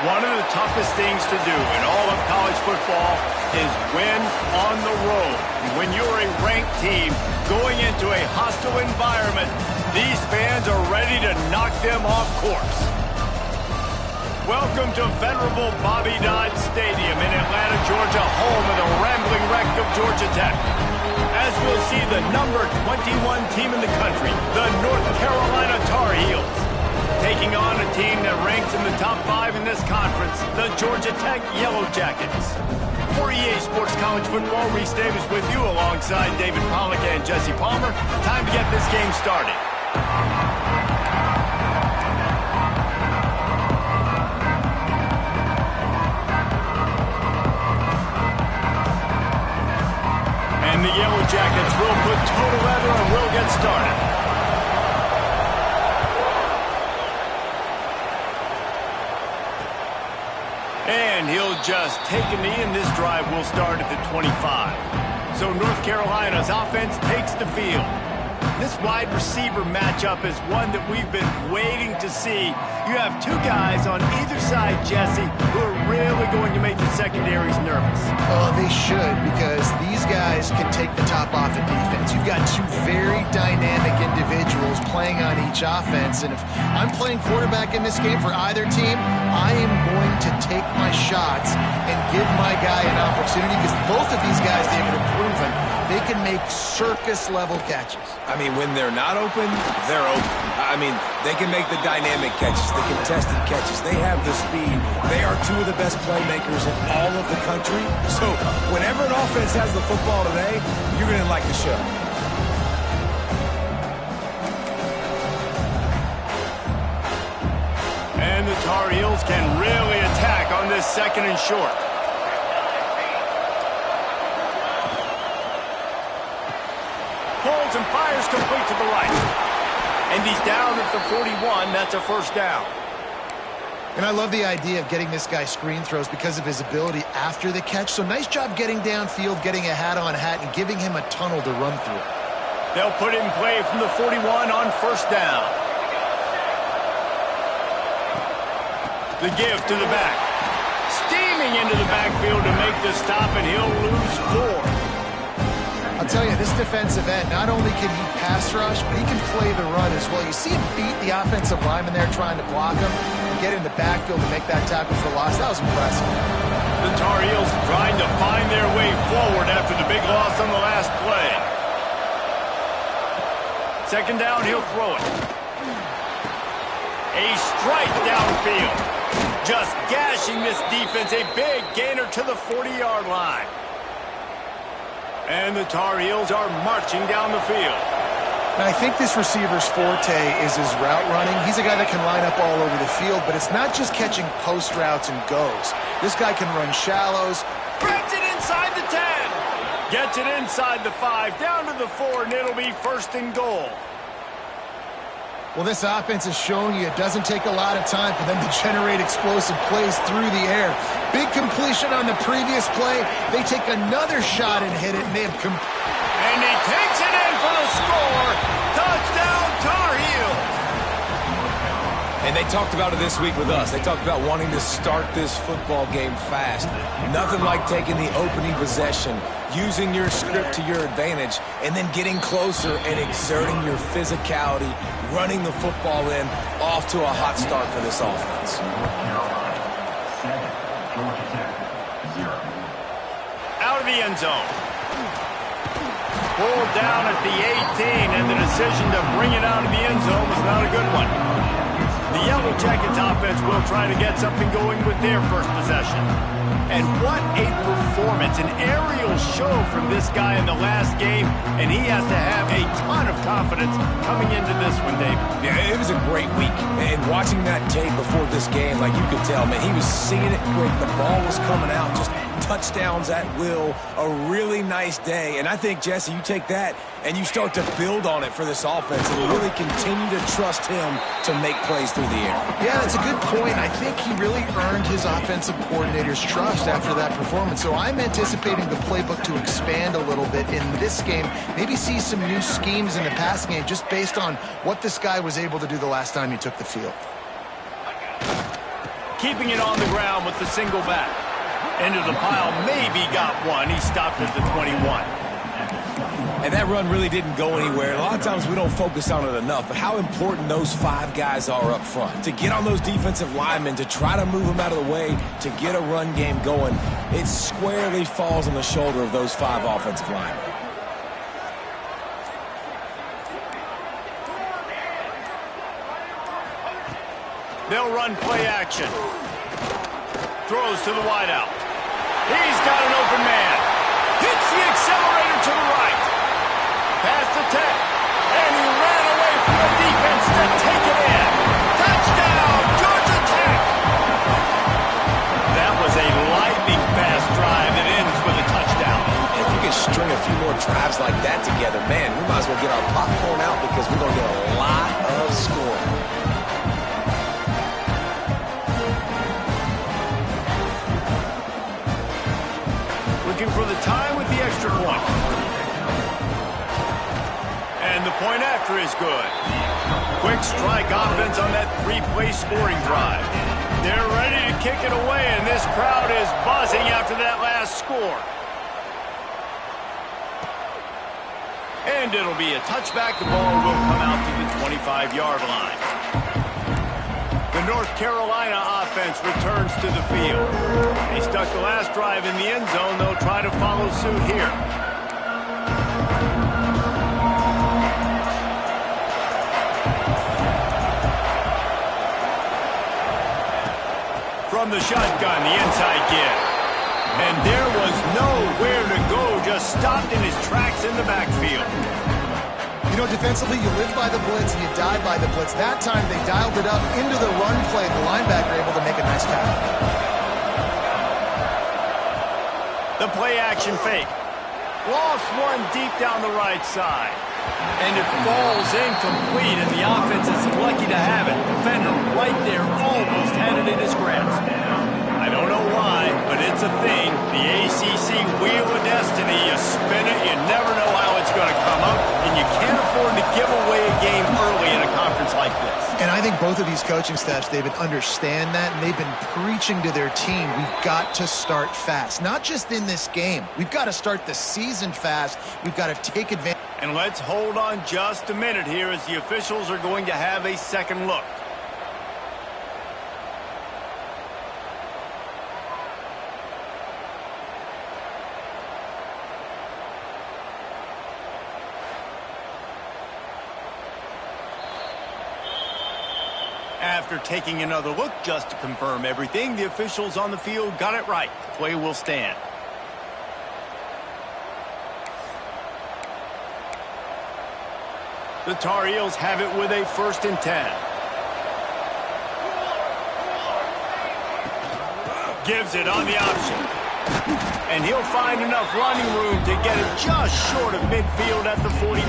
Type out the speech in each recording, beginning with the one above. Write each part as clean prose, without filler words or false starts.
One of the toughest things to do in all of college football is win on the road. When you're a ranked team going into a hostile environment, these fans are ready to knock them off course. Welcome to venerable Bobby Dodd Stadium in Atlanta, Georgia, home of the rambling wreck of Georgia Tech. As we'll see the number 21 team in the country, the North Carolina Tar Heels, taking on a team that ranks in the top 5 in this conference, the Georgia Tech Yellow Jackets. For EA Sports College Football, Reese Davis with you alongside David Pollack and Jesse Palmer. Time to get this game started. And the Yellow Jackets will put total leather and will get started. And he'll just take a knee, and this drive will start at the 25. So North Carolina's offense takes the field. This wide receiver matchup is one that we've been waiting to see. You have two guys on either side, Jesse, who are really going to make the secondaries nervous. Oh, they should, because these guys can take the top off of defense. You've got two very dynamic individuals playing on each offense, and if I'm playing quarterback in this game for either team, I am going to take my shots and give my guy an opportunity, because both of these guys, David, have proven they can make circus-level catches. I mean, when they're not open, they're open. I mean, they can make the dynamic catches, the contested catches. They have the speed. They are two of the best playmakers in all of the country. So whenever an offense has the football today, you're going to like the show. And the Tar Heels can really attack on this second and short. Holds and fires complete to the right. And he's down at the 41. That's a first down. And I love the idea of getting this guy screen throws because of his ability after the catch. So nice job getting downfield, getting a hat-on-hat, and giving him a tunnel to run through. They'll put it in play from the 41 on first down. The give to the back. Steaming into the backfield to make the stop, and he'll lose 4. I'll tell you, this defensive end, not only can he pass rush, but he can play the run as well. You see him beat the offensive lineman there trying to block him and get in the backfield to make that tackle for loss. That was impressive. The Tar Heels trying to find their way forward after the big loss on the last play. Second down, he'll throw it. A strike downfield. Just gashing this defense. A big gainer to the 40-yard line. And the Tar Heels are marching down the field. Now, I think this receiver's forte is his route running. He's a guy that can line up all over the field, but it's not just catching post routes and goes. This guy can run shallows. Grabs it inside the 10. Gets it inside the 5, down to the 4, and it'll be first and goal. Well, this offense has shown you it doesn't take a lot of time for them to generate explosive plays through the air. Big completion on the previous play. They take another shot and hit it, and they have and he takes it in for the score. Touchdown, Tar Heels. And they talked about it this week with us. They talked about wanting to start this football game fast. Nothing like taking the opening possession, using your script to your advantage, and then getting closer and exerting your physicality, running the football in, off to a hot start for this offense. Out of the end zone. Pulled down at the 18, and the decision to bring it out of the end zone was not a good one. The Yellow Jackets offense will try to get something going with their first possession. And what a performance, an aerial show from this guy in the last game, and he has to have a ton of confidence coming into this one, Dave. Yeah, it was a great week. And watching that tape before this game, like you could tell, man, he was seeing it quick. The ball was coming out, just touchdowns at will. A really nice day. And I think, Jesse, you take that and you start to build on it for this offense and really continue to trust him to make plays through the air. Yeah, that's a good point. I think he really earned his offensive coordinator's trust after that performance. So I'm anticipating the playbook to expand a little bit in this game. Maybe see some new schemes in the passing game just based on what this guy was able to do the last time he took the field. keeping it on the ground with the single back. Into the pile, maybe got one. He stopped at the 21. And that run really didn't go anywhere. A lot of times we don't focus on it enough, but how important those 5 guys are up front. To get on those defensive linemen, to try to move them out of the way, to get a run game going, it squarely falls on the shoulder of those 5 offensive linemen. They'll run play action. Throws to the wideout. He's got an open man. Hits the accelerator to the right. Past the 10. And he ran away from the defense to take it in. Touchdown, Georgia Tech! That was a lightning-fast drive that ends with a touchdown. If you can string a few more drives like that together, man, we might as well get our popcorn out because we're going to get a lot of scoring. Looking for the time with the extra point. And the point after is good. Quick strike offense on that 3-play scoring drive. They're ready to kick it away, and this crowd is buzzing after that last score. And it'll be a touchback. The ball will come out to the 25-yard line. The North Carolina offense returns to the field. They stuck the last drive in the end zone. They'll try to follow suit here. From the shotgun, the inside give. And there was nowhere to go, just stopped in his tracks in the backfield. You know, defensively, you live by the blitz and you die by the blitz. That time, they dialed it up into the run play. The linebacker able to make a nice tackle. The play action fake. Lost one deep down the right side. And it falls incomplete, and the offense is lucky to have it. Defender right there almost had it in his grasp. I don't know why, but it's a thing. The ACC Wheel of Destiny, you spin it, you never know how it's going to come up, and you can't afford to give away a game early in a conference like this. And I think both of these coaching staffs, David, understand that, and they've been preaching to their team, we've got to start fast. Not just in this game. We've got to start the season fast. We've got to take advantage. And let's hold on just a minute here as the officials are going to have a second look. After taking another look just to confirm everything, the officials on the field got it right. The play will stand. The Tar Heels have it with a 1st and 10. Gives it on the option. And he'll find enough running room to get it just short of midfield at the 49.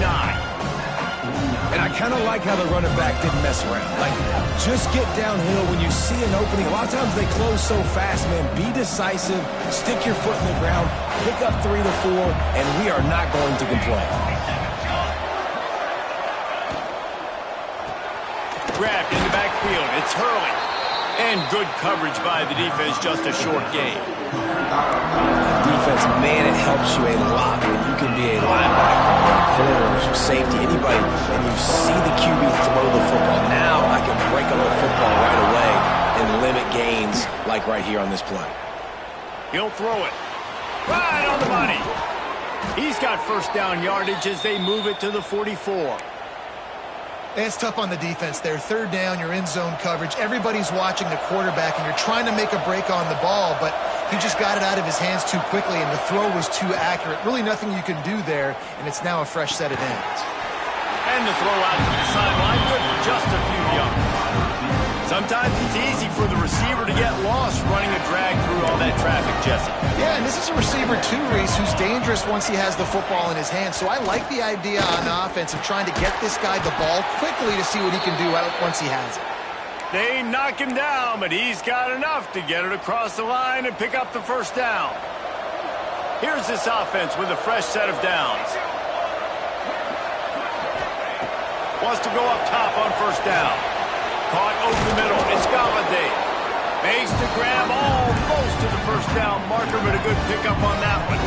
And I kind of like how the running back didn't mess around. Like, just get downhill when you see an opening. A lot of times they close so fast, man. Be decisive, stick your foot in the ground, pick up 3 to 4, and we are not going to complain. Grabbed in the backfield. It's Hurley. And good coverage by the defense, just a short gain. Defense, man, it helps you a lot when you can be a linebacker, or a corner, or safety, anybody, and you see the QB throw the football. Now I can break on the football right away and limit gains like right here on this play. He'll throw it. Right on the money. He's got 1st down yardage as they move it to the 44. It's tough on the defense there. 3rd down, you're in zone coverage. Everybody's watching the quarterback, and you're trying to make a break on the ball, but he just got it out of his hands too quickly, and the throw was too accurate. Really nothing you can do there, and it's now a fresh set of downs. And the throw out to the sideline, good for just a few yards. Sometimes it's easy for the receiver to get lost running a drag through all that traffic, Jesse. Yeah, and this is a receiver too, Reese, who's dangerous once he has the football in his hands. So I like the idea on offense of trying to get this guy the ball quickly to see what he can do once he has it. They knock him down, but he's got enough to get it across the line and pick up the 1st down. Here's this offense with a fresh set of downs. Wants to go up top on 1st down. Caught over the middle. It's Galladay. Makes the grab almost to the first down marker, but a good pickup on that one.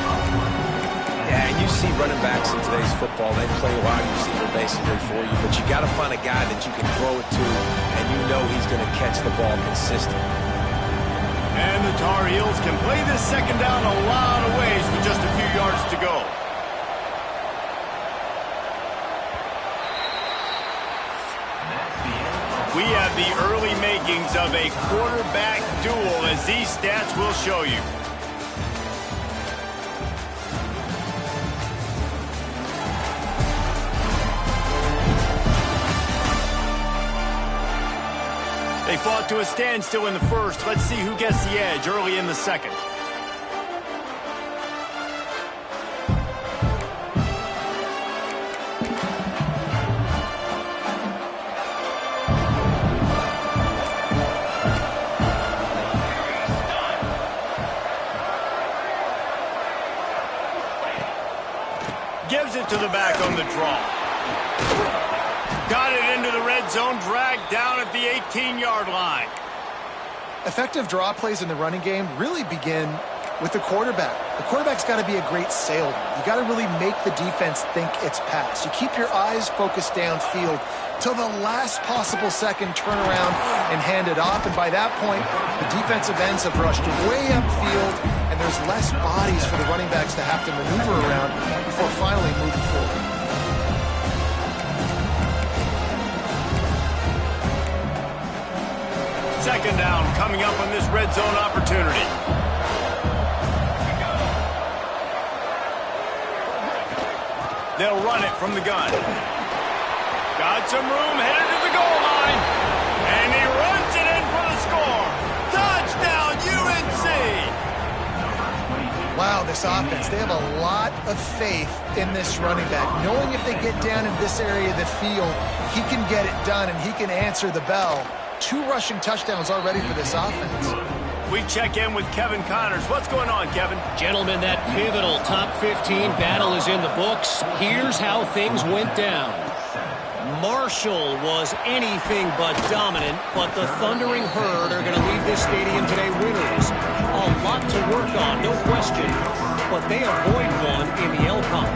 Yeah, and you see running backs in today's football, they play a wide receiver basically for you, but you got to find a guy that you can throw it to, and you know he's going to catch the ball consistently. And the Tar Heels can play this second down a lot of ways with just a few yards to go. We have the early makings of a quarterback duel, as these stats will show you. They fought to a standstill in the first. Let's see who gets the edge early in the second. Gives it to the back on the draw. Got it into the red zone, dragged down at the 18-yard line. Effective draw plays in the running game really begin with the quarterback. The quarterback's got to be a great salesman. You got to really make the defense think it's pass. You keep your eyes focused downfield till the last possible second, turn around and hand it off. And by that point, the defensive ends have rushed way upfield, and there's less bodies for the running backs to have to maneuver around before finally moving forward. Second down coming up on this red zone opportunity. They'll run it from the gun. Got some room, headed to the goal line. And he runs it in for the score. Touchdown, UNC! Wow, this offense, they have a lot of faith in this running back, knowing if they get down in this area of the field, he can get it done and he can answer the bell. 2 rushing touchdowns already for this offense. We check in with Kevin Connors. What's going on, Kevin? Gentlemen, that pivotal top 15 battle is in the books. Here's how things went down. Marshall was anything but dominant, but the Thundering Herd are going to leave this stadium today winners. A lot to work on, no question, but they avoid one in the Elcon.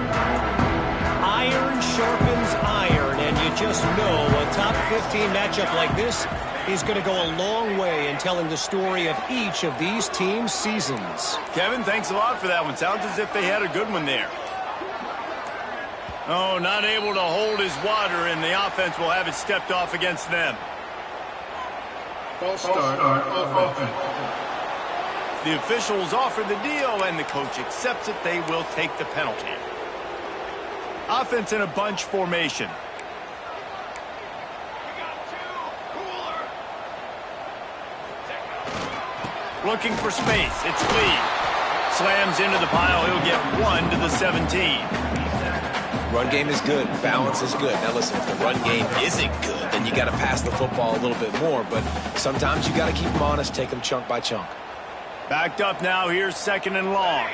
Iron sharpens iron, and you just know a top 15 matchup like this is going to go a long way in telling the story of each of these teams' seasons. Kevin, thanks a lot for that one. Sounds as if they had a good one there. Oh, not able to hold his water, and the offense will have it stepped off against them. False start of offense. The officials offer the deal, and the coach accepts it. They will take the penalty. Offense in a bunch formation. Looking for space. It's Lee. Slams into the pile. He'll get 1 to the 17. Run game is good. Balance is good. Now listen, if the run game isn't good, then you got to pass the football a little bit more. But sometimes you got to keep them honest, take them chunk by chunk. Backed up now. Here's second and long.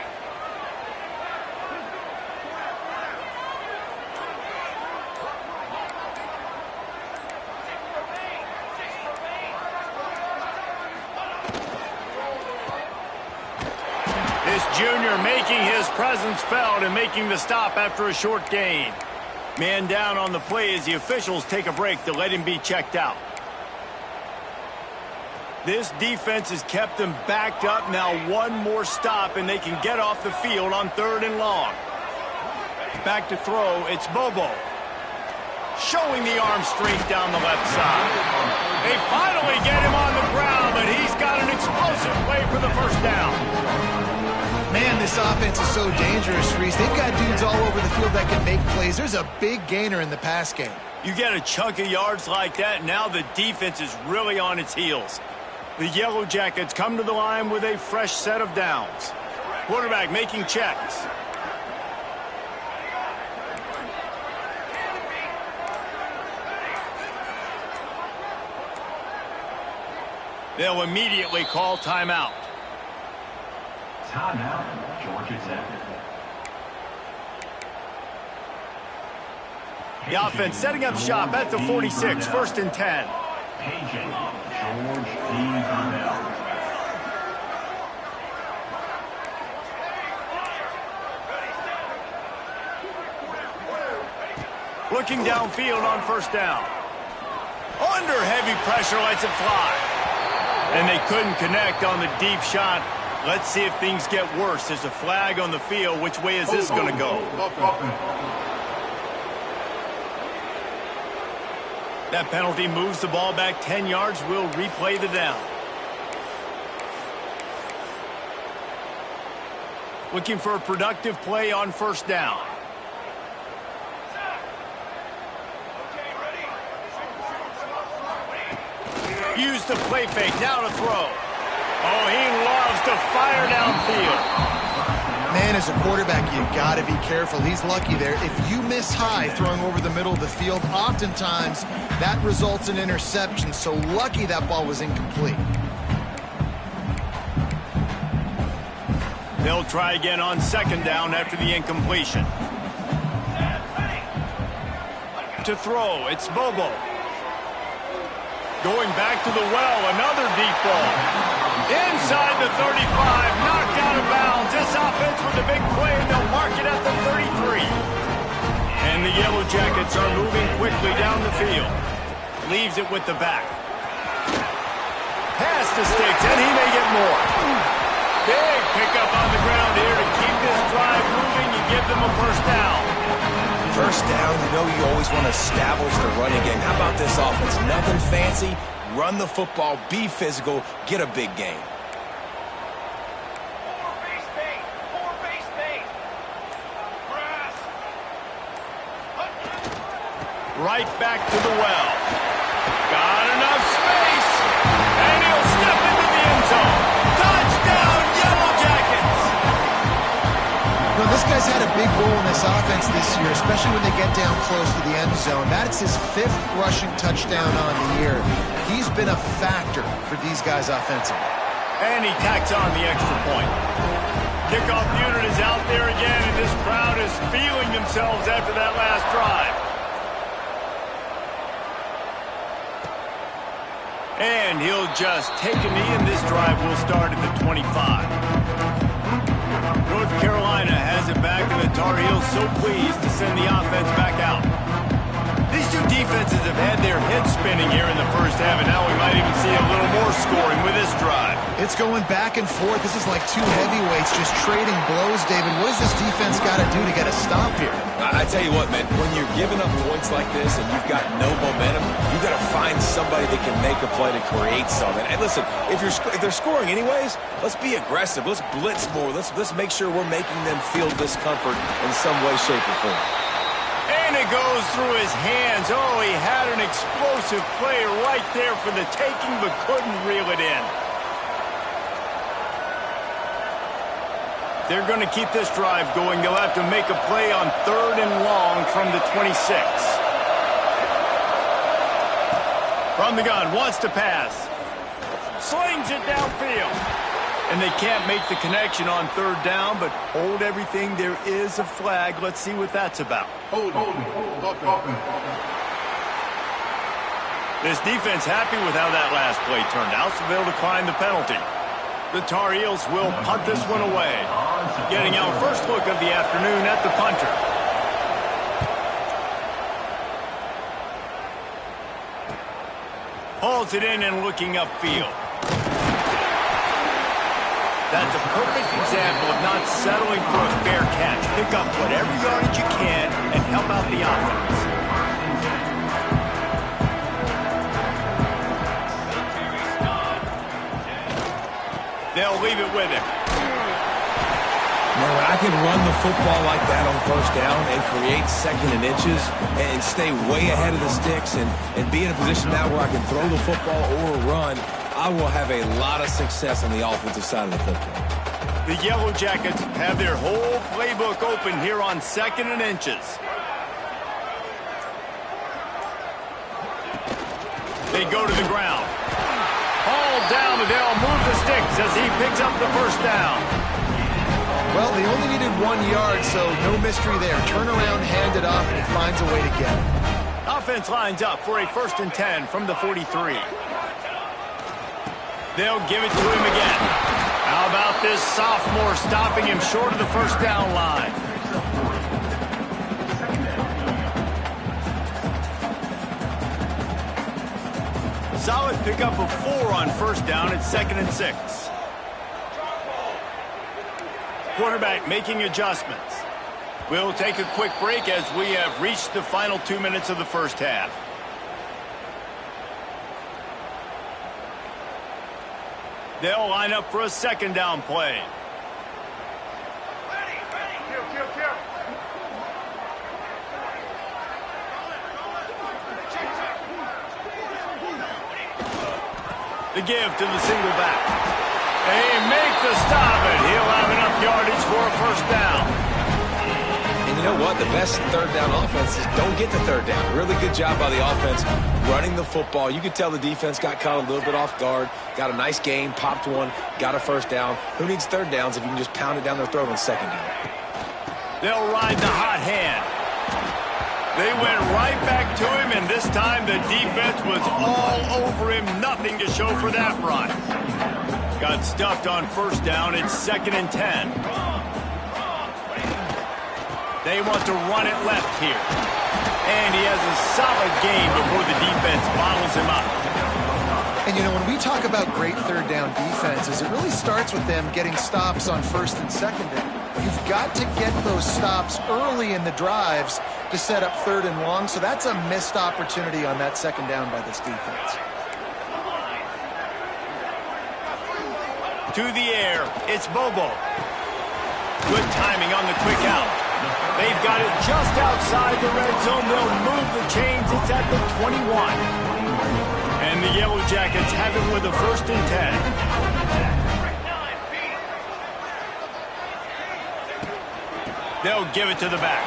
Junior making his presence felt and making the stop after a short gain. Man down on the play as the officials take a break to let him be checked out. This defense has kept them backed up. Now one more stop and they can get off the field on 3rd and long. Back to throw, it's Bobo. Showing the arm strength down the left side. They finally get him on the ground, but he's got an explosive play for the first down. Man, this offense is so dangerous, Reese. They've got dudes all over the field that can make plays. There's a big gainer in the pass game. You get a chunk of yards like that, now the defense is really on its heels. The Yellow Jackets come to the line with a fresh set of downs. Quarterback making checks. They'll immediately call timeout. Timeout, Georgia Tech. The offense setting up shop at the 46, 1st and 10. Paging George D. Burnell. Looking downfield on first down. Under heavy pressure, lets it fly. And they couldn't connect on the deep shot. Let's see if things get worse. There's a flag on the field. Which way is this going to go? That penalty moves the ball back 10 yards. We'll replay the down. Looking for a productive play on first down. Use the play fake. Now to throw. Oh, he loves to fire downfield. Man, as a quarterback, you got to be careful. He's lucky there. If you miss high throwing over the middle of the field, oftentimes that results in interception. So lucky that ball was incomplete. They'll try again on second down after the incompletion. To throw, it's Bobo. Going back to the well, another deep ball. Inside the 35, knocked out of bounds. This offense with a big play, and they'll mark it at the 33. And the Yellow Jackets are moving quickly down the field. Leaves it with the back. Pass to Sticks, and he may get more. Big pickup on the ground here to keep this drive moving and give them a first down. First down, you know you always want to establish the running game. How about this offense? Nothing fancy. Run the football, be physical, get a big gain. Right back to the well. Got enough space. And he'll step into the end zone. Touchdown, Yellow Jackets! Well, this guy's had a big role in this offense this year, especially when they get down close to the end zone. That's his 5th rushing touchdown on the year. He's been a factor for these guys offensively. And he tacks on the extra point. Kickoff unit is out there again, and this crowd is feeling themselves after that last drive. And he'll just take a knee, and this drive will start at the 25. North Carolina has it back, and the Tar Heels so pleased to send the offense back out. These two defenses have had their heads spinning here in the first half, and now we might even see a little more scoring with this drive. It's going back and forth. This is like two heavyweights just trading blows, David. What does this defense got to do to get a stop here? I tell you what, man, when you're giving up points like this and you've got no momentum, you've got to find somebody that can make a play to create something. And listen, if they're scoring anyways, let's be aggressive. Let's blitz more. Let's make sure we're making them feel discomfort in some way, shape, or form. And it goes through his hands. Oh, he had an explosive play right there for the taking, but couldn't reel it in. They're going to keep this drive going. They'll have to make a play on 3rd and long from the 26. From the gun, wants to pass. Slings it downfield. And they can't make the connection on 3rd down, but hold everything. There is a flag. Let's see what that's about. Hold. This defense happy with how that last play turned out, so they'll decline the penalty. The Tar Heels will punt this one away. Getting our first look of the afternoon at the punter. Hauls it in and looking upfield. That's a perfect example of not settling for a fair catch. Pick up whatever yardage you can and help out the offense. They'll leave it with him. Man, when I can run the football like that on first down and create 2nd and inches and stay way ahead of the sticks and be in a position now where I can throw the football or run, I will have a lot of success on the offensive side of the football. The Yellow Jackets have their whole playbook open here on 2nd and inches. They go to the ground. Hauled down, and they'll move the sticks as he picks up the first down. Well, they only needed 1 yard, so no mystery there. Turn around, hand it off, and he finds a way to get it. Offense lines up for a 1st and 10 from the 43. They'll give it to him again. How about this sophomore stopping him short of the first down line? Solid pickup of 4 on first down. It's 2nd and 6. Quarterback making adjustments. We'll take a quick break as we have reached the final 2 minutes of the first half. They'll line up for a 2nd down play. The give to the single back. They make the stop, and he'll have enough yardage for a first down. And you know what? The best third down offense is don't get the third down. Really good job by the offense running the football. You could tell the defense got caught a little bit off guard, got a nice gain, popped one, got a first down. Who needs third downs if you can just pound it down their throat on 2nd down? They'll ride the hot hand. They went right back to him, and this time the defense was all over him. Nothing to show for that run. Got stuffed on first down. It's 2nd and 10. They want to run it left here. And he has a solid gain before the defense bottles him up. And, you know, when we talk about great third down defenses, it really starts with them getting stops on 1st and 2nd down. You've got to get those stops early in the drives to set up 3rd and long, so that's a missed opportunity on that 2nd down by this defense. To the air, it's Bobo. Good timing on the quick out. They've got it just outside the red zone. They'll move the chains. It's at the 21. And the Yellow Jackets have it with a 1st and 10. They'll give it to the back.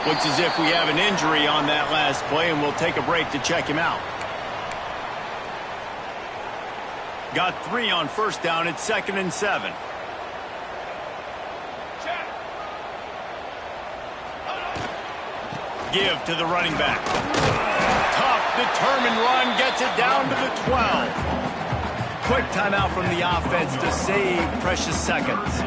Looks as if we have an injury on that last play, and we'll take a break to check him out. Got 3 on first down. It's 2nd and 7. Give to the running back. Tough, determined run, gets it down to the 12. Quick timeout from the offense to save precious seconds.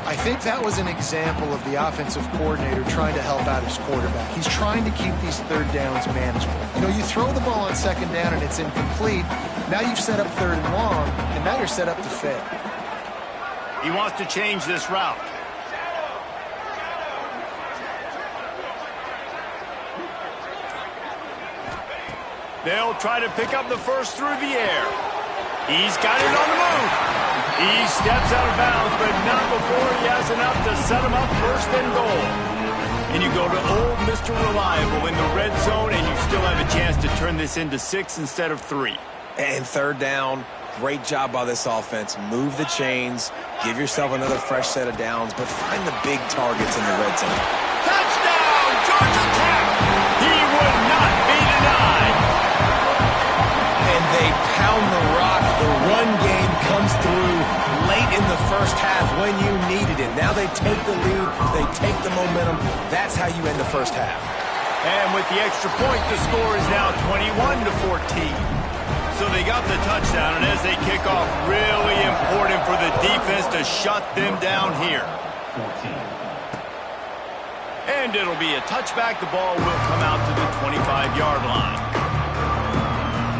I think that was an example of the offensive coordinator trying to help out his quarterback. He's trying to keep these third downs manageable. You know, you throw the ball on 2nd down and it's incomplete. Now you've set up 3rd and long, and now you're set up to fail. He wants to change this route. They'll try to pick up the first through the air. He's got it on the move. He steps out of bounds, but not before he has enough to set him up 1st and goal. And you go to old Mr. Reliable in the red zone, and you still have a chance to turn this into 6 instead of 3. And 3rd down, great job by this offense. Move the chains, give yourself another fresh set of downs, but find the big targets in the red zone. Touchdown, Georgia Tech! He would not be denied. And they pound the rock. The run game comes through late in the first half when you needed it. Now they take the lead. They take the momentum. That's how you end the first half. And with the extra point, the score is now 21-14. So they got the touchdown, and as they kick off, really important for the defense to shut them down here. And it'll be a touchback. The ball will come out to the 25-yard line.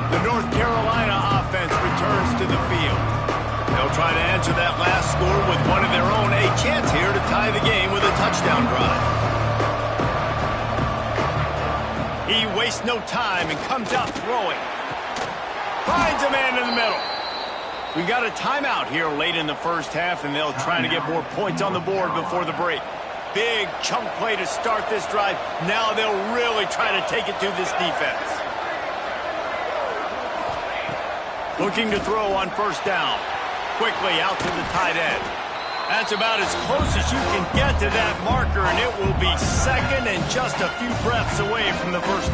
The North Carolina offense returns to the field. They'll try to answer that last score with one of their own. A chance here to tie the game with a touchdown drive. He wastes no time and comes out throwing. Finds a man in the middle. We got a timeout here late in the first half, and they'll try to get more points on the board before the break. Big chunk play to start this drive. Now they'll really try to take it to this defense. Looking to throw on first down. Quickly out to the tight end. That's about as close as you can get to that marker, and it will be 2nd and just a few breaths away from the first down.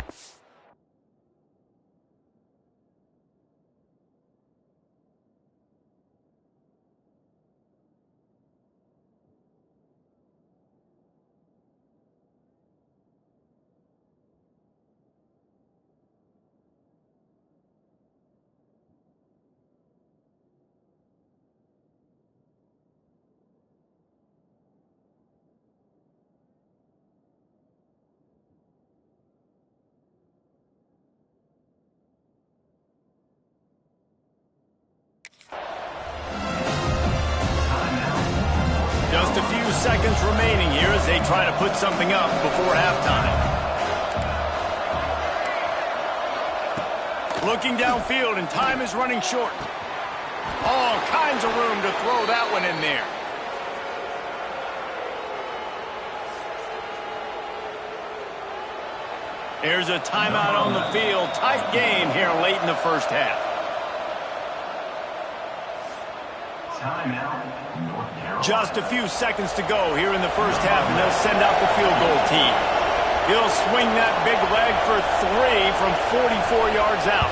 Just a few seconds remaining here as they try to put something up before halftime. Looking downfield, and time is running short. All kinds of room to throw that one in there. Here's a timeout on the field. Tight game here late in the first half. Just a few seconds to go here in the first half, and they'll send out the field goal team. He'll swing that big leg for 3 from 44 yards out.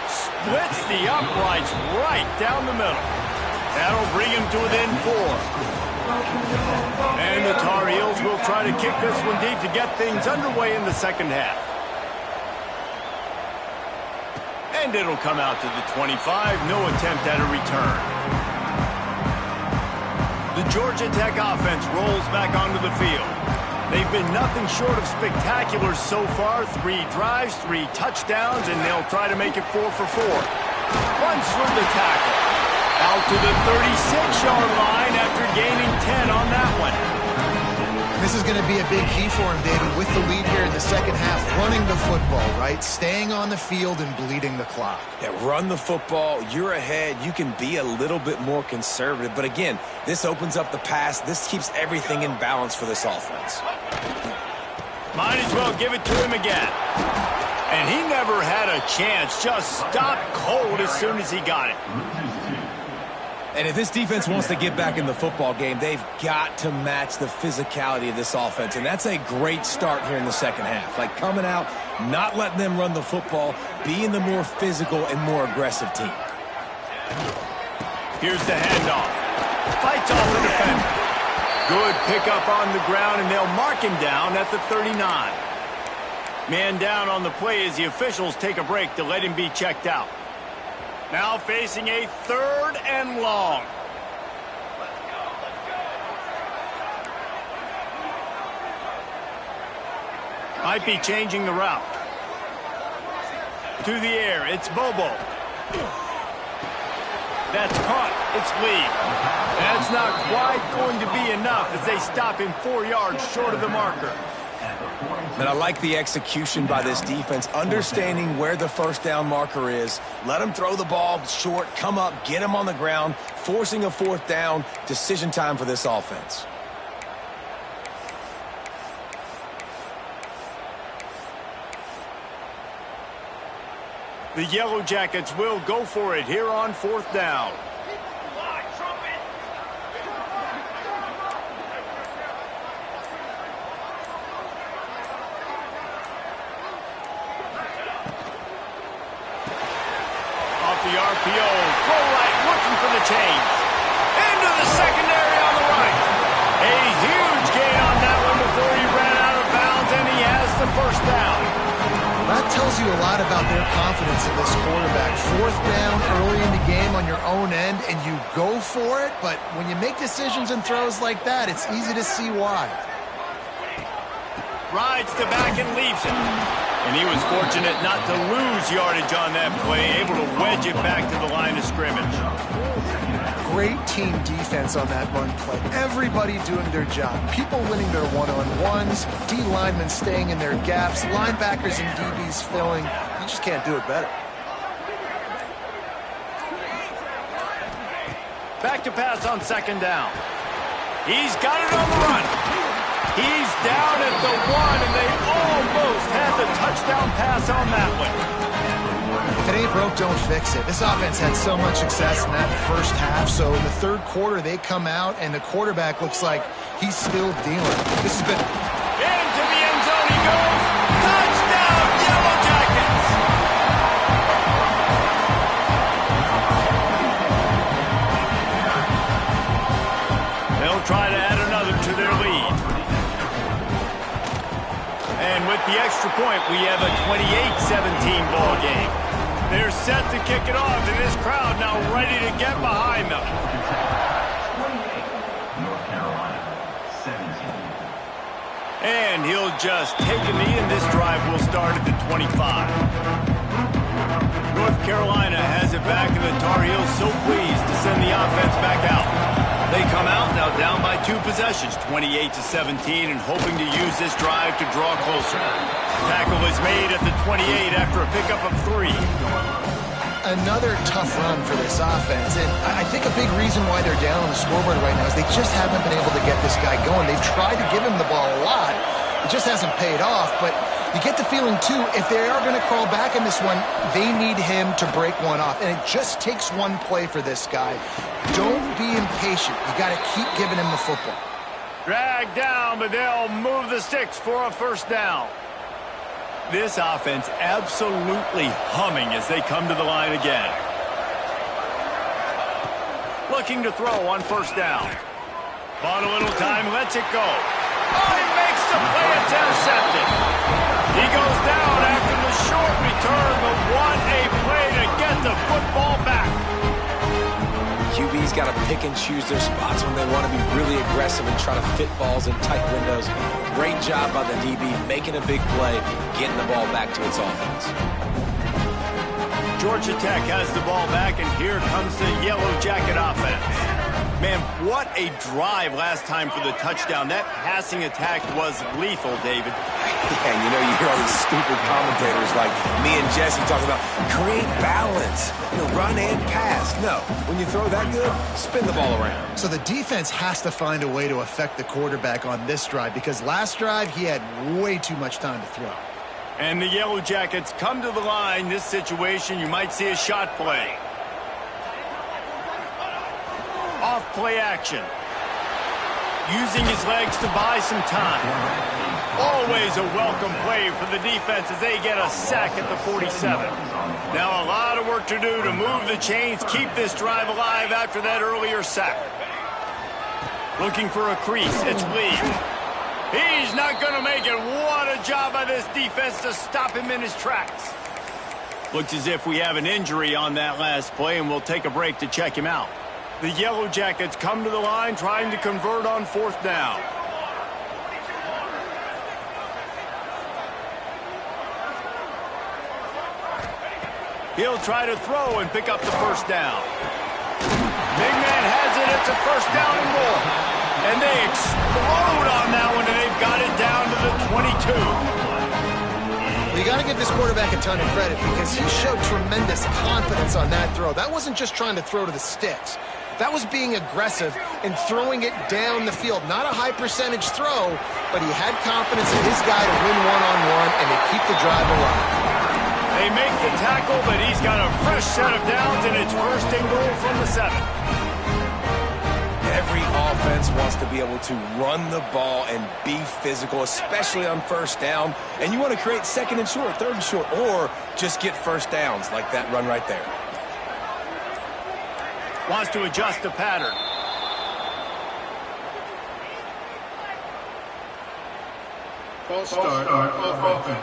Splits the uprights right down the middle. That'll bring him to within 4. And the Tar Heels will try to kick this one deep to get things underway in the second half. And it'll come out to the 25. No attempt at a return. The Georgia Tech offense rolls back onto the field. They've been nothing short of spectacular so far. 3 drives, 3 touchdowns, and they'll try to make it 4 for 4. Runs through the tackle. Out to the 36-yard line after gaining 10 on that one. This is going to be a big key for him, David, with the lead here in the second half. Running the football, right? Staying on the field and bleeding the clock. Yeah, run the football. You're ahead. You can be a little bit more conservative. But again, this opens up the pass. This keeps everything in balance for this offense. Might as well give it to him again. And he never had a chance. Just stopped cold as soon as he got it. And if this defense wants to get back in the football game, they've got to match the physicality of this offense. And that's a great start here in the second half. Like coming out, not letting them run the football, being the more physical and more aggressive team. Here's the handoff. Fights off the defender. Good pickup on the ground, and they'll mark him down at the 39. Man down on the play as the officials take a break to let him be checked out. Now facing a 3rd and long. Might be changing the route. To the air, it's Bobo. That's caught. It's Lee. That's not quite going to be enough as they stop him 4 yards short of the marker. And I like the execution by this defense, understanding where the first down marker is. Let them throw the ball short, come up, get him on the ground, forcing a 4th down. Decision time for this offense. The Yellow Jackets will go for it here on 4th down. The RPO, go right, looking for the chains. Into the secondary on the right. A huge gain on that one before he ran out of bounds, and he has the first down. That tells you a lot about their confidence in this quarterback. 4th down early in the game on your own end, and you go for it, but when you make decisions and throws like that, it's easy to see why. Rides the back and leaves it. And he was fortunate not to lose yardage on that play, able to wedge it back to the line of scrimmage. Great team defense on that run play. Everybody doing their job. People winning their one-on-ones, D linemen staying in their gaps, linebackers and DBs filling. You just can't do it better. Back to pass on 2nd down. He's got it on the run. He's down at the 1, and they almost had the touchdown pass on that one. If it ain't broke, don't fix it. This offense had so much success in that first half, so in the 3rd quarter, they come out, and the quarterback looks like he's still dealing. This has been... Into the end zone he goes. Touchdown, Yellow Jackets! They'll try to add another to their lead. And with the extra point, we have a 28-17 ball game. They're set to kick it off, and this crowd now ready to get behind them. North Carolina, 17. And he'll just take a knee, and this drive will start at the 25. North Carolina has it back, and the Tar Heels so pleased to send the offense back out. They 2 possessions, 28-17, and hoping to use this drive to draw closer. Tackle is made at the 28 after a pickup of 3. Another tough run for this offense, and I think a big reason why they're down on the scoreboard right now is they just haven't been able to get this guy going. They've tried to give him the ball a lot. It just hasn't paid off, but you get the feeling, too, if they are going to crawl back in this one, they need him to break one off, and it just takes one play for this guy. Don't be impatient. You got to keep giving him the football. Dragged down, but they'll move the sticks for a first down. This offense absolutely humming as they come to the line again. Looking to throw on first down. Bought a little time, lets it go. Oh, he makes the play, it's intercepted. He goes down after the short return, but what a play to get the football back. QB's got to pick and choose their spots when they want to be really aggressive and try to fit balls in tight windows. Great job by the DB making a big play, getting the ball back to its offense. Georgia Tech has the ball back, and here comes the Yellow Jacket offense. Man, what a drive last time for the touchdown. That passing attack was lethal, David. And you know, you hear all these stupid commentators like me and Jesse talking about create balance, run and pass. No, when you throw that good, spin the ball around. So the defense has to find a way to affect the quarterback on this drive because last drive he had way too much time to throw. And the Yellow Jackets come to the line. This situation, you might see a shot play. Off play action. Using his legs to buy some time. Always a welcome play for the defense as they get a sack at the 47. Now a lot of work to do to move the chains, keep this drive alive after that earlier sack. Looking for a crease, it's Lee. He's not going to make it. What a job by this defense to stop him in his tracks. Looks as if we have an injury on that last play, and we'll take a break to check him out. The Yellow Jackets come to the line trying to convert on fourth down. He'll try to throw and pick up the first down. Big man has it. It's a first down and more. And they explode on that one, and they've got it down to the 22. You got to give this quarterback a ton of credit because he showed tremendous confidence on that throw. That wasn't just trying to throw to the sticks. That was being aggressive and throwing it down the field. Not a high percentage throw, but he had confidence in his guy to win one-on-one, and they keep the drive alive. They make the tackle, but he's got a fresh set of downs, and it's first and goal from the 7. Every offense wants to be able to run the ball and be physical, especially on first down. And you want to create second and short, third and short, or just get first downs like that run right there. Wants to adjust the pattern. False start offense.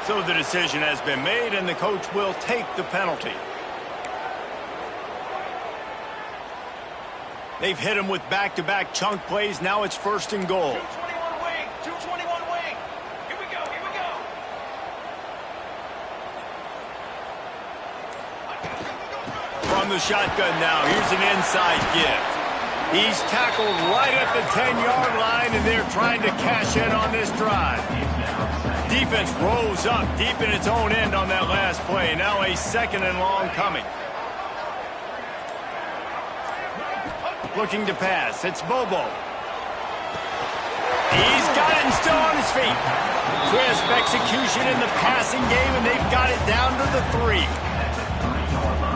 So the decision has been made, and the coach will take the penalty. They've hit him with back-to-back chunk plays. Now it's first and goal. 221 wing. 221 wing. Here we go. Here we go. From the shotgun now, here's an inside give. He's tackled right at the 10-yard line, and they're trying to cash in on this drive. Defense rose up deep in its own end on that last play. Now a second and long coming. Looking to pass. It's Bobo. He's got it and still on his feet. Crisp execution in the passing game, and they've got it down to the 3.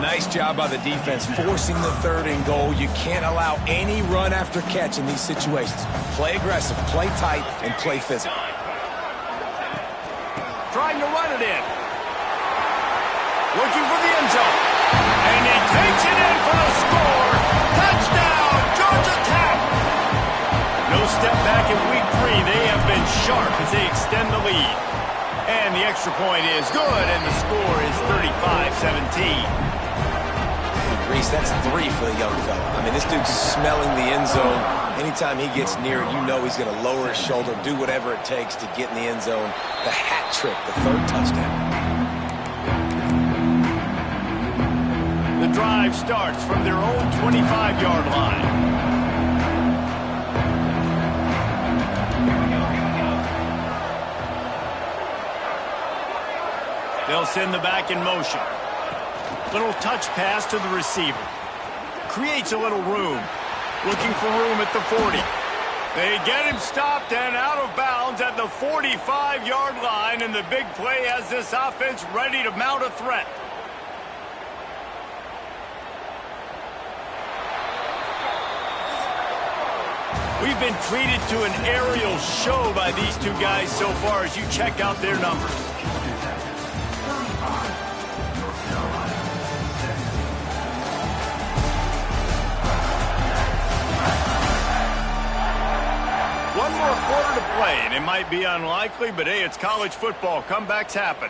Nice job by the defense forcing the third and goal. You can't allow any run after catch in these situations. Play aggressive, play tight, and play physical. Trying to run it in. Looking for the end zone. And he takes it in for a score. Touchdown, Georgia Tech. No step back in week 3. They have been sharp as they extend the lead. And the extra point is good, and the score is 35-17. Reese, that's 3 for the young fella. I mean, this dude's smelling the end zone. Anytime he gets near it, you know he's going to lower his shoulder, do whatever it takes to get in the end zone. The hat trick, the 3rd touchdown. The drive starts from their own 25-yard line. They'll send the back in motion. Little touch pass to the receiver. Creates a little room. Looking for room at the 40. They get him stopped and out of bounds at the 45-yard line, and the big play has this offense ready to mount a threat. We've been treated to an aerial show by these two guys so far as you check out their numbers. One more quarter to play, and it might be unlikely, but hey, it's college football. Comebacks happen.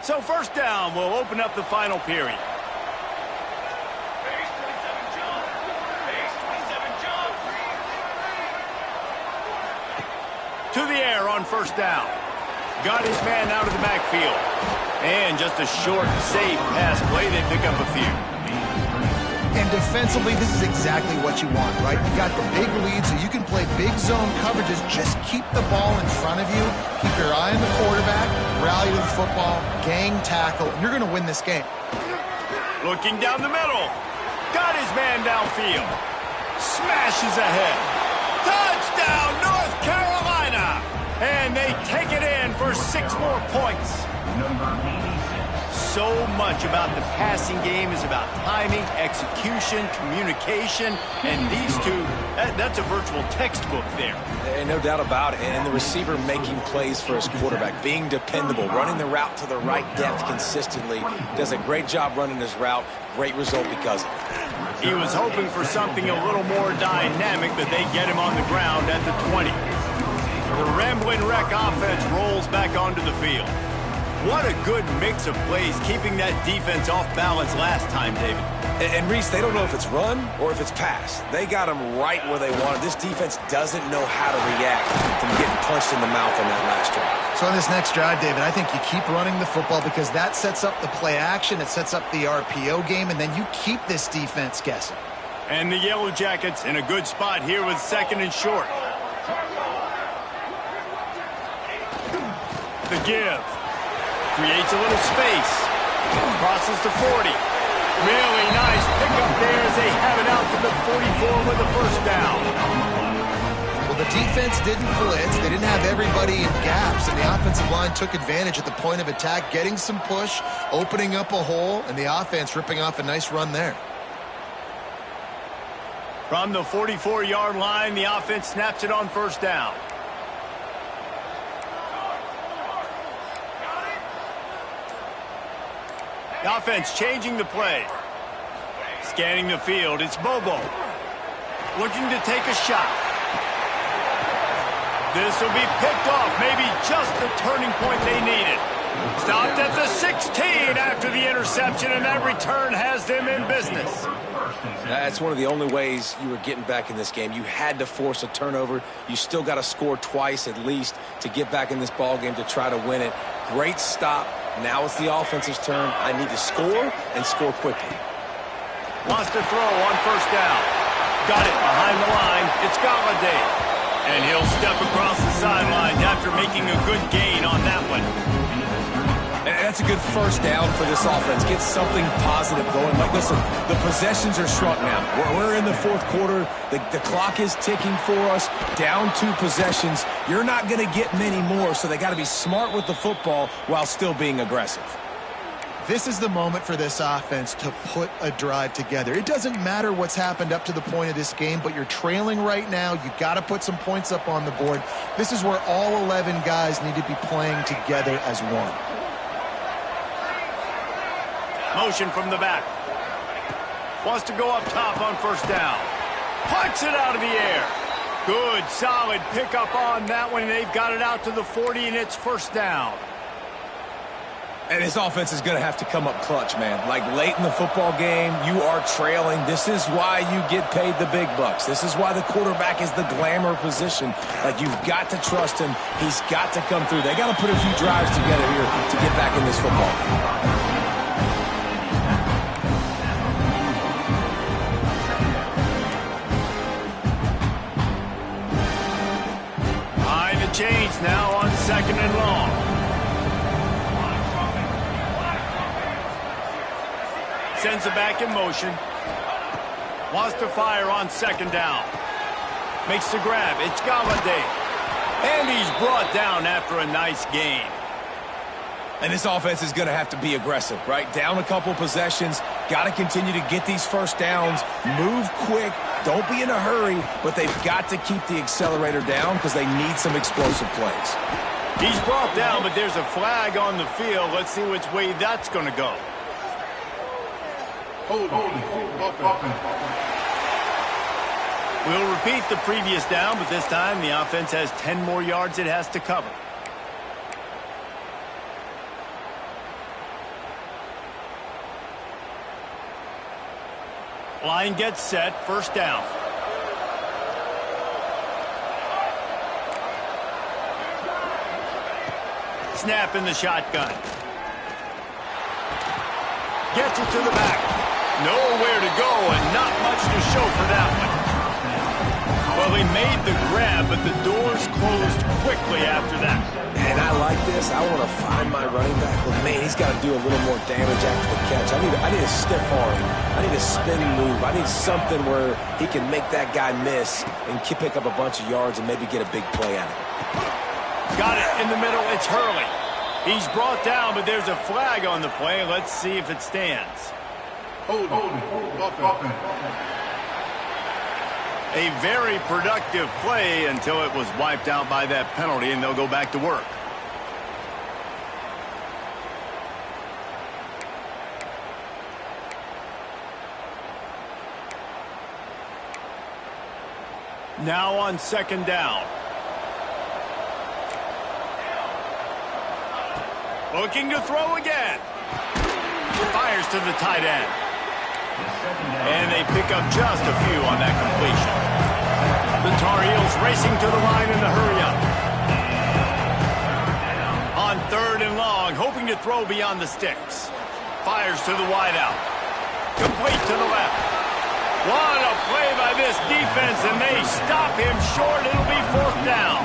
So first down will open up the final period. Base 27 jump. Base 27 jump. To the air on first down. Got his man out of the backfield. And just a short, safe pass play. They pick up a few. And defensively, this is exactly what you want, right? You got the big lead, so you can play big zone coverages. Just keep the ball in front of you. Keep your eye on the quarterback. Rally to the football. Gang tackle. You're going to win this game. Looking down the middle. Got his man downfield. Smashes ahead. Touchdown, North Carolina! And they take it in for 6 more points. So much about the passing game is about timing, execution, communication, and these two, that's a virtual textbook there. And no doubt about it. And the receiver making plays for his quarterback, being dependable, running the route to the right depth consistently. Does a great job running his route. Great result because of it. He was hoping for something a little more dynamic, but they get him on the ground at the 20. The Rambling Wreck offense rolls back onto the field. What a good mix of plays, keeping that defense off balance last time, David. And Reese, they don't know if it's run or if it's pass. They got them right where they want it. This defense doesn't know how to react from getting punched in the mouth on that last drive. So on this next drive, David, I think you keep running the football because that sets up the play action, it sets up the RPO game, and then you keep this defense guessing. And the Yellow Jackets in a good spot here with 2nd and short. The give. Creates a little space. Crosses to 40. Really nice pickup there as they have it out to the 44 with the first down. Well, the defense didn't blitz. They didn't have everybody in gaps, and the offensive line took advantage at the point of attack, getting some push, opening up a hole, and the offense ripping off a nice run there. From the 44-yard line, the offense snaps it on first down. The offense changing the play. Scanning the field, it's Bobo. Looking to take a shot. This will be picked off, maybe just the turning point they needed. Stopped at the 16 after the interception, and that return has them in business. That's one of the only ways you were getting back in this game. You had to force a turnover. You still got to score twice at least to get back in this ball game to try to win it. Great stop. Now it's the offense's turn. I need to score and score quickly. Wants to throw on first down. Got it behind the line. It's Galladay. And he'll step across the sidelines after making a good gain on that one. And that's a good first down for this offense. Get something positive going. Like, listen, the possessions are shrunk now. We're in the 4th quarter. The clock is ticking for us. Down 2 possessions. You're not going to get many more, so they got to be smart with the football while still being aggressive. This is the moment for this offense to put a drive together. It doesn't matter what's happened up to the point of this game, but you're trailing right now. You got to put some points up on the board. This is where all 11 guys need to be playing together as one. Motion from the back. Wants to go up top on first down. Puts it out of the air. Good, solid pickup on that one. They've got it out to the 40, and it's first down. And his offense is going to have to come up clutch, man. Like, late in the football game, you are trailing. This is why you get paid the big bucks. This is why the quarterback is the glamour position. Like, you've got to trust him. He's got to come through. They got to put a few drives together here to get back in this football game. change now on 2nd and long. Sends it back in motion. Wants to fire on 2nd down. Makes the grab. It's Galladay. And he's brought down after a nice gain. And this offense is going to have to be aggressive, right? Down a couple possessions. Got to continue to get these first downs. Move quick. Don't be in a hurry. But they've got to keep the accelerator down because they need some explosive plays. He's brought down, but there's a flag on the field. Let's see which way that's going to go. We'll repeat the previous down, but this time the offense has 10 more yards it has to cover. Line gets set, 1st down. Snap in the shotgun. Gets it to the back. Nowhere to go and not much to show for that one. Well, he made the grab, but the doors closed quickly after that. And I like this. I want to find my running back. But, man, he's got to do a little more damage after the catch. I need a stiff arm. I need a spin move. I need something where he can make that guy miss and pick up a bunch of yards and maybe get a big play out of it. Got it in the middle. It's Hurley. He's brought down, but there's a flag on the play. Let's see if it stands. A very productive play until it was wiped out by that penalty, and they'll go back to work. Now on 2nd down. Looking to throw again. Fires to the tight end. And they pick up just a few on that completion. The Tar Heels racing to the line in the hurry-up. On 3rd and long, hoping to throw beyond the sticks. Fires to the wideout. Complete to the left. What a play by this defense, and they stop him short. It'll be 4th down.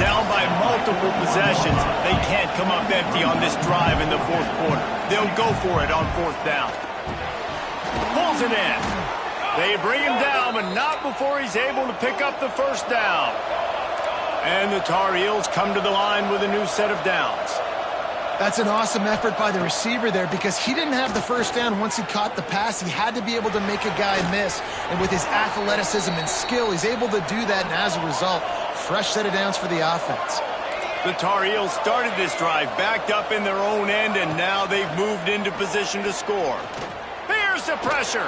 Down by multiple possessions. They can't come up empty on this drive in the 4th quarter. They'll go for it on 4th down. Pulls it in. They bring him down, but not before he's able to pick up the 1st down. And the Tar Heels come to the line with a new set of downs. That's an awesome effort by the receiver there because he didn't have the 1st down once he caught the pass. He had to be able to make a guy miss. And with his athleticism and skill, he's able to do that. And as a result, fresh set of downs for the offense. The Tar Heels started this drive backed up in their own end, and now they've moved into position to score. Here's the pressure.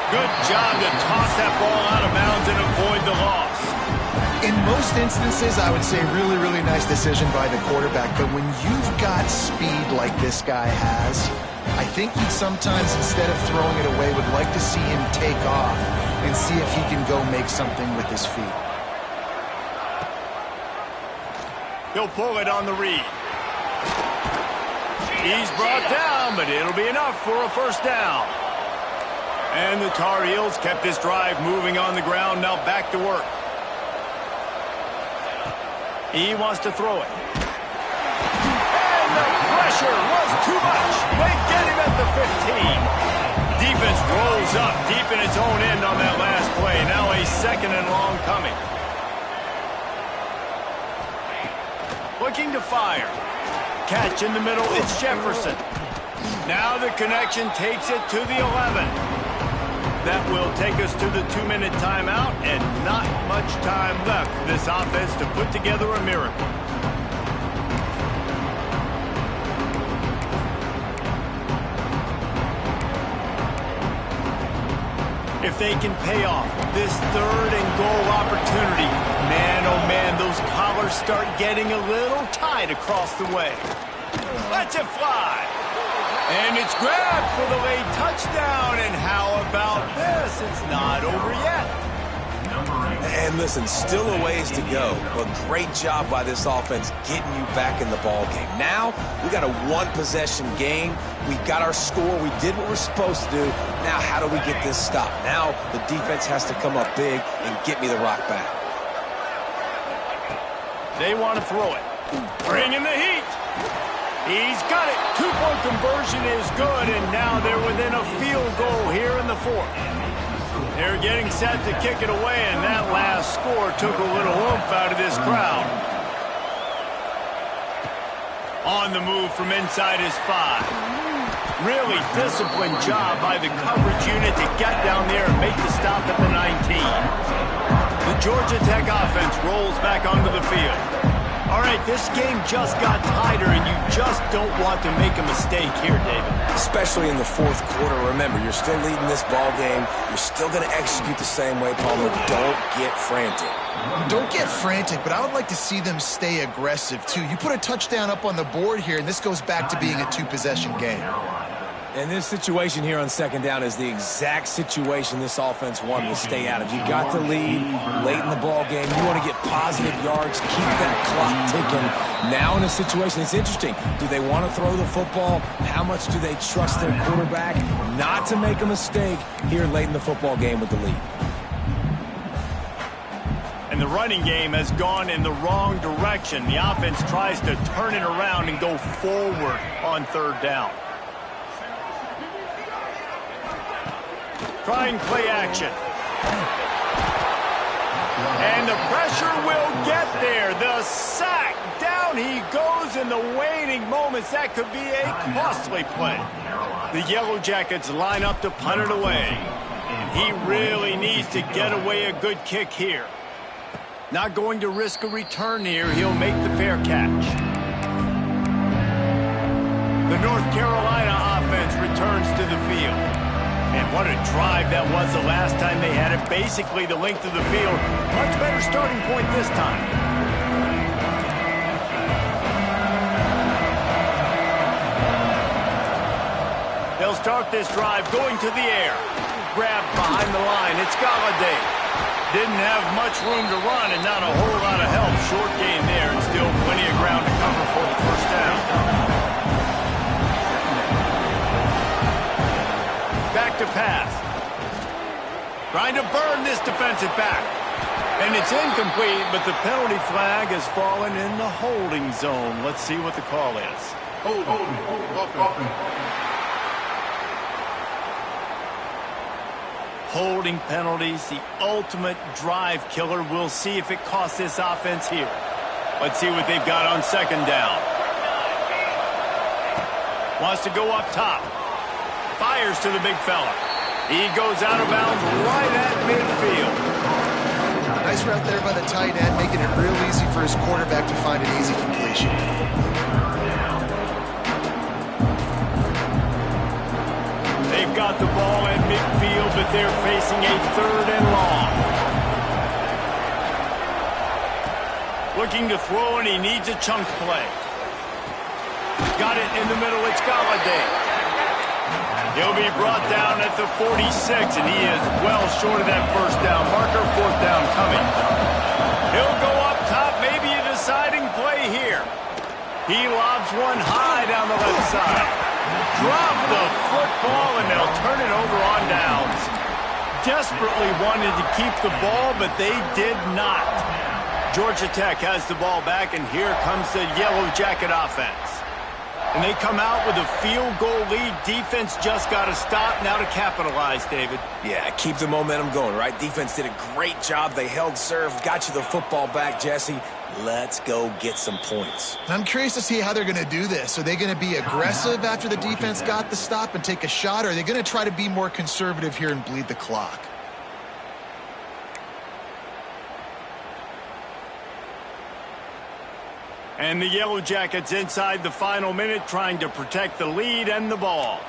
Good job to toss that ball out of bounds and avoid the loss. In most instances, I would say really, really nice decision by the quarterback. But when you've got speed like this guy has, I think he sometimes, instead of throwing it away, would like to see him take off and see if he can go make something with his feet. He'll pull it on the read. He's brought down, but it'll be enough for a 1st down. And the Tar Heels kept this drive moving on the ground, now back to work. He wants to throw it. And the pressure was too much. They get him at the 15. Defense rolls up deep in its own end on that last play. Now a 2nd and long coming. Looking to fire. Catch in the middle, it's Jefferson. Now the connection takes it to the 11. That will take us to the 2-minute timeout, and not much time left for this offense to put together a miracle. If they can pay off this 3rd and goal opportunity, man, oh man, those collars start getting a little tight across the way. Let's it fly. And it's grabbed for the late touchdown. And how about this? It's not over yet. And listen, still a ways to go, but great job by this offense getting you back in the ball game. Now, we got a 1-possession game. We got our score. We did what we're supposed to do. Now, how do we get this stopped? Now, the defense has to come up big and get me the rock back. They want to throw it. Bringing the heat. He's got it. Two-point conversion is good, and now they're within a field goal here in the fourth. They're getting set to kick it away, and that last score took a little oomph out of this crowd. On the move from inside his 5. Really disciplined job by the coverage unit to get down there and make the stop at the 19. The Georgia Tech offense rolls back onto the field. All right, this game just got tighter, and you just don't want to make a mistake here, David. Especially in the fourth quarter. Remember, you're still leading this ball game. You're still going to execute the same way, Palmer. Don't get frantic. Don't get frantic, but I would like to see them stay aggressive, too. You put a touchdown up on the board here, and this goes back to being a two-possession game. And this situation here on second down is the exact situation this offense wanted to stay out of. You got the lead late in the ball game. You want to get positive yards, keep that clock ticking. Now in a situation, it's interesting. Do they want to throw the football? How much do they trust their quarterback not to make a mistake here late in the football game with the lead? And the running game has gone in the wrong direction. The offense tries to turn it around and go forward on third down. Trying play action. And the pressure will get there. The sack. Down he goes in the waning moments. That could be a costly play. The Yellow Jackets line up to punt it away. And he really needs to get away a good kick here. Not going to risk a return here. He'll make the fair catch. The North Carolina offense returns to the field. And what a drive that was the last time they had it. Basically the length of the field. Much better starting point this time. They'll start this drive going to the air. Grabbed behind the line. It's Galladay. Didn't have much room to run and not a whole lot of help. Short gain there and still plenty of ground to cover for the first down. Back to pass. Trying to burn this defensive back. And it's incomplete, but the penalty flag has fallen in the holding zone. Let's see what the call is. Holding penalties, the ultimate drive killer. We'll see if it costs this offense here. Let's see what they've got on second down. Wants to go up top. Fires to the big fella. He goes out of bounds right at midfield. Nice route there by the tight end, making it real easy for his quarterback to find an easy completion. They've got the ball at midfield, but they're facing a third and long. Looking to throw, and he needs a chunk play. Got it in the middle. It's Galladay. He'll be brought down at the 46, and he is well short of that first down marker. Fourth down coming. He'll go up top, maybe a deciding play here. He lobs one high down the left side. Drop the football, and they'll turn it over on downs. Desperately wanted to keep the ball, but they did not. Georgia Tech has the ball back, and here comes the Yellow Jacket offense. And they come out with a field goal lead. Defense just got to stop now to capitalize, David. Yeah, keep the momentum going, right? Defense did a great job. They held serve, got you the football back, Jesse. Let's go get some points. I'm curious to see how they're going to do this. Are they going to be aggressive after the defense got the stop and take a shot, or are they going to try to be more conservative here and bleed the clock? And the Yellow Jackets inside the final minute trying to protect the lead and the ball.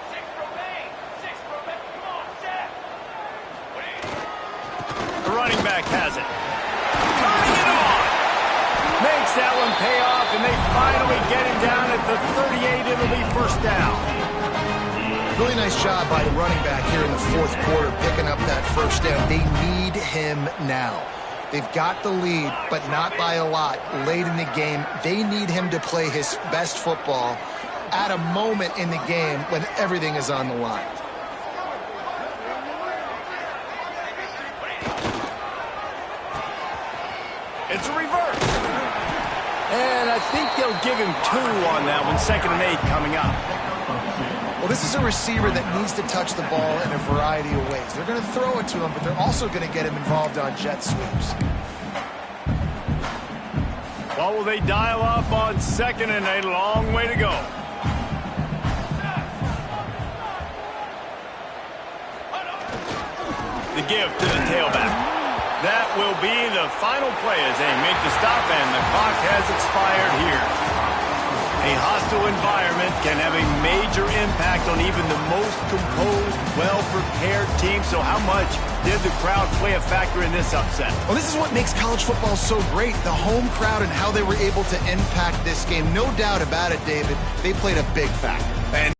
The running back has it. Turning it on. Makes that one pay off, and they finally get him down at the 38. It'll be first down. Really nice job by the running back here in the fourth quarter, picking up that first down. They need him now. They've got the lead, but not by a lot. Late in the game, they need him to play his best football at a moment in the game when everything is on the line. It's a reverse. And I think they'll give him 2 on that one. 2nd and 8 coming up. Well, this is a receiver that needs to touch the ball in a variety of ways. They're going to throw it to him, but they're also going to get him involved on jet sweeps. What will they dial up on 2nd and 8? Long way to go. The give to the tailback. That will be the final play as they make the stop, and the clock has expired here. A hostile environment can have a major impact on even the most composed, well-prepared team. So how much did the crowd play a factor in this upset? Well, this is what makes college football so great, the home crowd and how they were able to impact this game. No doubt about it, David, they played a big factor. And